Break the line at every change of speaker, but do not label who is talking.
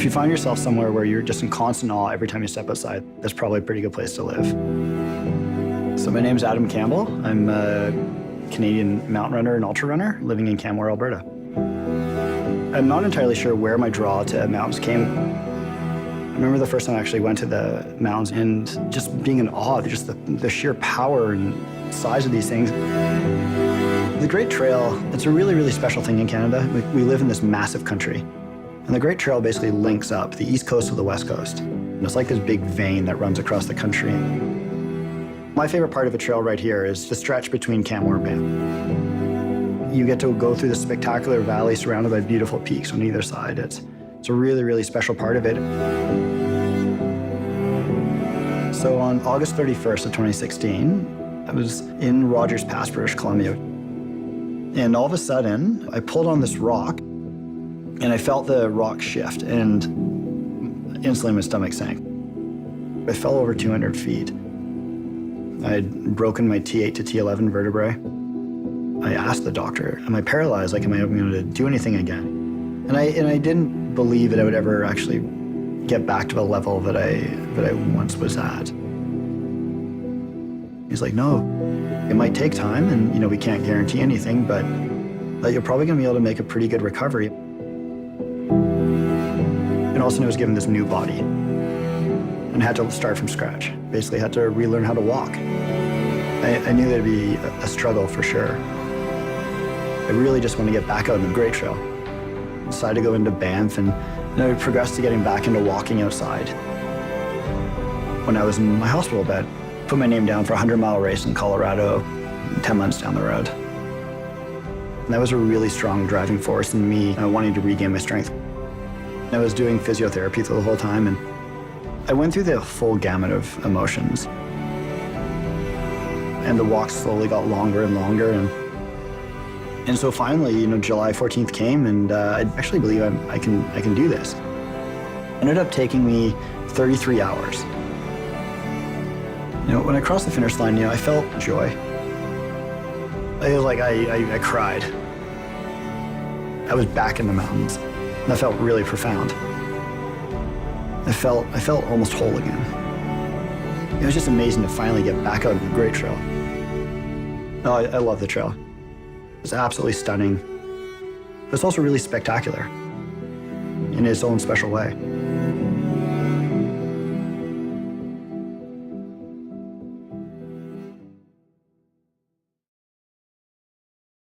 If you find yourself somewhere where you're just in constant awe every time you step outside, that's probably a pretty good place to live. So my name's Adam Campbell. I'm a Canadian mountain runner and ultra runner living in Canmore, Alberta. I'm not entirely sure where my draw to mountains came. I remember the first time I actually went to the mountains and just being in awe, just the sheer power and size of these things. The Great Trail, it's a really, really special thing in Canada. We live in this massive country. And the Great Trail basically links up the east coast with the west coast. And it's like this big vein that runs across the country. My favorite part of a trail right here is the stretch between Canmore and Banff. You get to go through the spectacular valley surrounded by beautiful peaks on either side. It's a really, really special part of it. So on August 31st of 2016, I was in Rogers Pass, British Columbia. And all of a sudden, I pulled on this rock, and I felt the rock shift, and instantly my stomach sank. I fell over 200 feet. I had broken my T8 to T11 vertebrae. I asked the doctor, am I paralyzed? Like, am I going to do anything again? And I didn't believe that I would ever actually get back to the level that I once was at. He's like, no, it might take time, and we can't guarantee anything, but you're probably going to be able to make a pretty good recovery. And all of a sudden I was given this new body, and I had to start from scratch. Basically, I had to relearn how to walk. I knew there'd be a struggle for sure. I really just want to get back out on the Great Trail. I decided to go into Banff, and I progressed to getting back into walking outside. When I was in my hospital bed, put my name down for a 100-mile race in Colorado, 10 months down the road. And that was a really strong driving force in me wanting to regain my strength. I was doing physiotherapy the whole time, and I went through the full gamut of emotions. And the walk slowly got longer and longer, and so finally, July 14th came, and I actually believe I can do this. It ended up taking me 33 hours. When I crossed the finish line, I felt joy. It was like I cried. I was back in the mountains. That felt really profound. I felt almost whole again. It was just amazing to finally get back out on the Great Trail. No, I love the trail. It's absolutely stunning. But it's also really spectacular in its own special way.